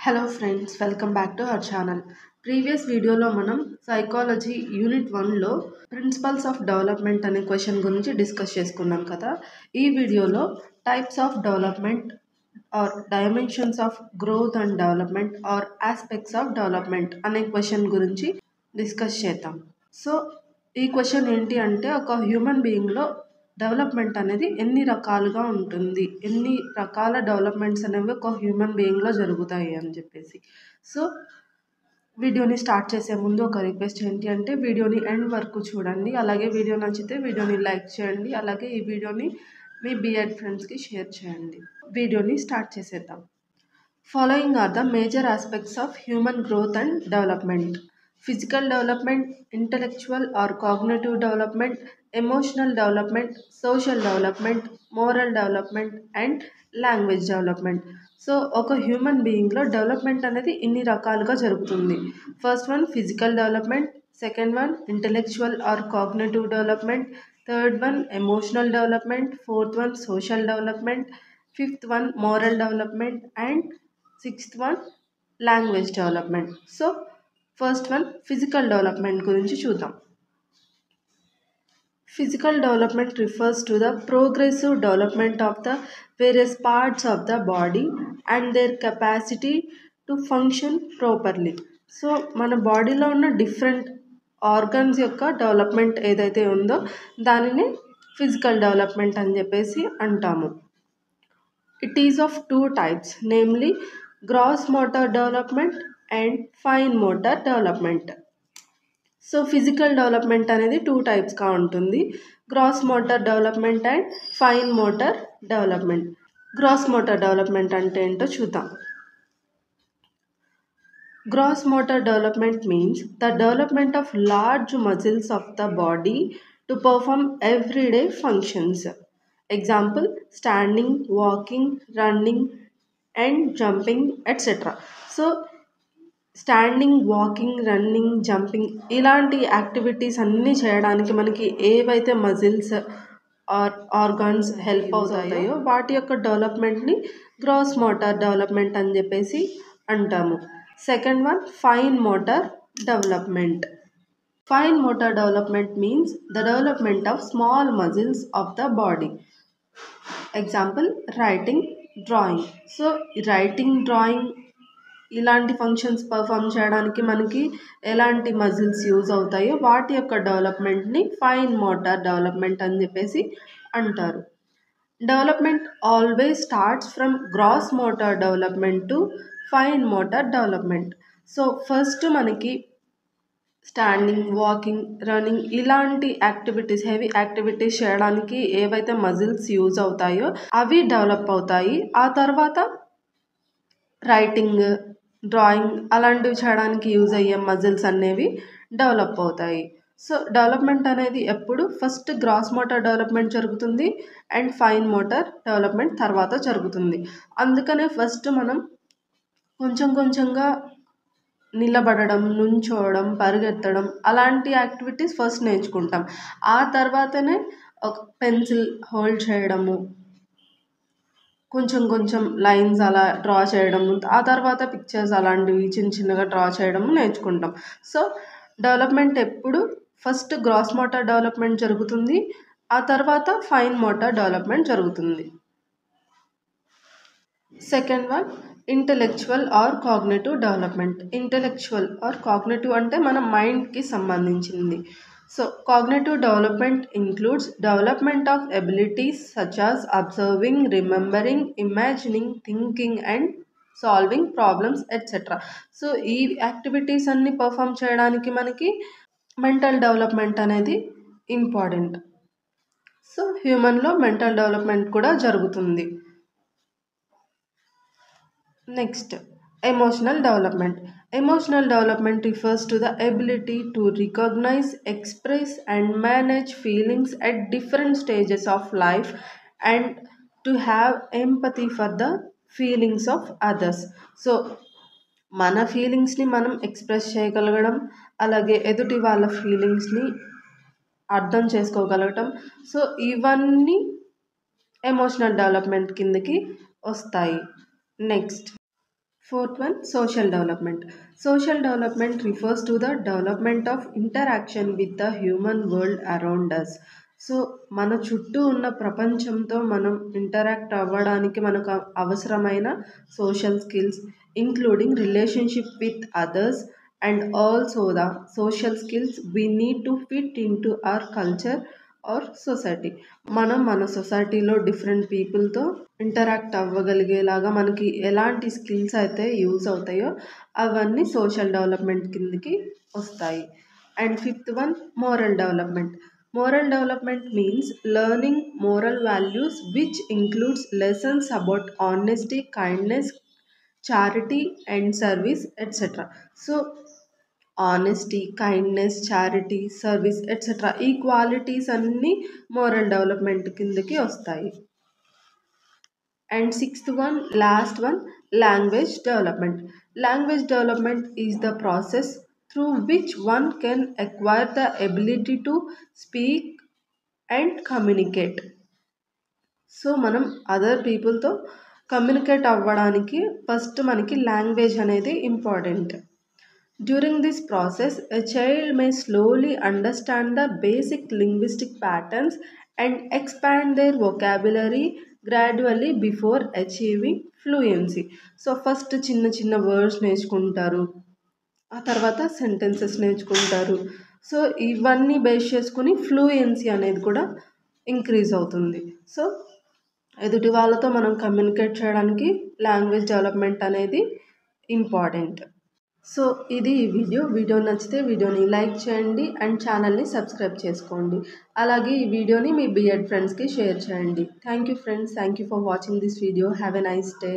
Hello friends, welcome back to our channel. Previous వీడియోలో మనం psychology unit 1లో principles of development అనే question గురించి డిస్కస్ చేసుకున్నాం కదా. ఈ వీడియోలో types of development or dimensions of growth and development or aspects of development అనే క్వశ్చన్ గురించి డిస్కస్ చేద్దాం. సో ఈ క్వశ్చన్ ఏంటి అంటే, ఒక హ్యూమన్ బీయింగ్లో డెవలప్మెంట్ అనేది ఎన్ని రకాలుగా ఉంటుంది, ఎన్ని రకాల డెవలప్మెంట్స్ అనేవి ఒక హ్యూమన్ బీయింగ్లో జరుగుతాయి అని చెప్పేసి. సో వీడియోని స్టార్ట్ చేసే ముందు ఒక రిక్వెస్ట్ ఏంటి అంటే, వీడియోని ఎండ్ వరకు చూడండి. అలాగే వీడియో నచ్చితే వీడియోని లైక్ చేయండి. అలాగే ఈ వీడియోని మీ బిఎడ్ ఫ్రెండ్స్కి షేర్ చేయండి. వీడియోని స్టార్ట్ చేసేద్దాం. Following are the major aspects of human growth and development: physical development, intellectual or cognitive development, emotional development, social development, moral development and language development. So ఒక హ్యూమన్ బీయింగ్లో డెవలప్మెంట్ అనేది ఇన్ని రకాలుగా జరుగుతుంది. First one physical development, second one intellectual or cognitive development, third one emotional development, fourth one social development, fifth one moral development and sixth one language development. So first one physical development గురించి చూద్దాం. Physical development refers to the progressive development of the various parts of the body and their capacity to function properly. So మన బాడీలో ఉన్న different organs యొక్క development ఏదైతే ఉందో దానిని physical development అని చెప్పేసి అంటాము. It is of two types, namely gross motor development and fine motor development. So physical development అనేది టూ టైప్స్గా ఉంటుంది, gross motor development and fine motor development. Gross motor development అంటే ఏంటో చూద్దాం. Gross motor development means the development of large muscles of the body to perform everyday functions. Example standing, walking, running and jumping etcetera. So standing, walking, running, jumping ఇలాంటి activities అన్నీ చేయడానికి మనకి ఏవైతే muscles organs help అవుతాయో వాటి యొక్క డెవలప్మెంట్ని gross motor development అని చెప్పేసి అంటాము. Second one fine motor development. Fine motor development means the development of small muscles of the body. Example writing, drawing. So writing, drawing ఇలాంటి ఫంక్షన్స్ పర్ఫామ్ చేయడానికి మనకి ఎలాంటి మజిల్స్ యూజ్ అవుతాయో వాటి యొక్క డెవలప్మెంట్ని ఫైన్ మోటార్ డెవలప్మెంట్ అని చెప్పేసి అంటారు. Development always starts from gross motor development to fine motor development. So first మనకి స్టాండింగ్, వాకింగ్, రన్నింగ్ ఇలాంటి యాక్టివిటీస్, హెవీ యాక్టివిటీస్ చేయడానికి ఏవైతే మజిల్స్ యూజ్ అవుతాయో అవి డెవలప్ అవుతాయి. ఆ తర్వాత రైటింగ్, డ్రాయింగ్ అలాంటివి చేయడానికి యూజ్ అయ్యే మజిల్స్ అనేవి డెవలప్ అవుతాయి. సో డెవలప్మెంట్ అనేది ఎప్పుడు ఫస్ట్ గ్రాస్ మోటార్ డెవలప్మెంట్ జరుగుతుంది అండ్ ఫైన్ మోటార్ డెవలప్మెంట్ తర్వాత జరుగుతుంది. అందుకనే ఫస్ట్ మనం కొంచెం కొంచెంగా నిలబడడం, నుంచోవడం, పరిగెత్తడం అలాంటి యాక్టివిటీస్ ఫస్ట్ నేర్చుకుంటాం. ఆ తర్వాతనే ఒక పెన్సిల్ హోల్డ్ చేయడము, కొంచెం కొంచెం లైన్స్ అలా డ్రా చేయడము, ఆ తర్వాత పిక్చర్స్ అలాంటివి చిన్న చిన్నగా డ్రా చేయడము నేర్చుకుంటాం. సో డెవలప్మెంట్ ఎప్పుడు ఫస్ట్ గ్రాస్ మోటార్ డెవలప్మెంట్ జరుగుతుంది, ఆ తర్వాత ఫైన్ మోటార్ డెవలప్మెంట్ జరుగుతుంది. Second one intellectual or cognitive development. Intellectual or cognitive అంటే మన మైండ్కి సంబంధించింది. So cognitive development includes development of abilities such as observing, remembering, imagining, thinking and solving problems etc. So ఈ activities అన్ని perform చేయడానికి మనకి mental development అనేది important. So హ్యూమన్లో mental development కూడా జరుగుతుంది. Next emotional development. Emotional development refers to the ability to recognize, express and manage feelings at different stages of life and to have empathy for the feelings of others. So మన ఫీలింగ్స్ని మనం express చేయగలగడం, అలాగే ఎదుటి వాళ్ళ ఫీలింగ్స్ని అర్థం చేసుకోగలగటం, so ఇవన్నీ emotional development కిందకి వస్తాయి. Next Fourth one, social development. Social development refers to the development of interaction with the human world around us. So మన చుట్టూ ఉన్న ప్రపంచంతో మనం ఇంటరాక్ట్ అవ్వడానికి మనకు అవసరమైన social skills including relationship with others and also the social skills we need to fit in to our culture or society. మనం మన సొసైటీలో డిఫరెంట్ పీపుల్తో ఇంటరాక్ట్ అవ్వగలిగేలాగా మనకి ఎలాంటి స్కిల్స్ అయితే యూజ్ అవుతాయో అవన్నీ సోషల్ డెవలప్మెంట్ కిందకి వస్తాయి. And fifth one, moral development. Moral development means learning moral values which includes lessons about honesty, kindness, charity and service etcetera. So honesty, kindness, charity, service etcetera ఈ qualities అన్నీ moral development కిందకి వస్తాయి. And sixth one, last one, language development. Language development is the process through which one can acquire the ability to speak and communicate. So మనం other పీపుల్తో communicate అవ్వడానికి first మనకి language అనేది important. During this process, a child may slowly understand the basic linguistic patterns and expand their vocabulary gradually before achieving fluency. So first చిన్న చిన్న words నేర్చుకుంటారు, ఆ తర్వాత sentences నేర్చుకుంటారు. సో ఇవన్నీ బేస్ చేసుకుని ఫ్లూయెన్సీ అనేది కూడా ఇంక్రీజ్ అవుతుంది. సో ఎదుటి వాళ్ళతో మనం కమ్యూనికేట్ చేయడానికి లాంగ్వేజ్ డెవలప్మెంట్ అనేది ఇంపార్టెంట్. సో ఇది ఈ వీడియో నచ్చితే వీడియోని లైక్ చేయండి అండ్ ఛానల్ని సబ్స్క్రైబ్ చేసుకోండి. అలాగే ఈ వీడియోని మీ బిఎడ్ ఫ్రెండ్స్కి షేర్ చేయండి. Thank you friends, thank you for watching this video. Have a nice day.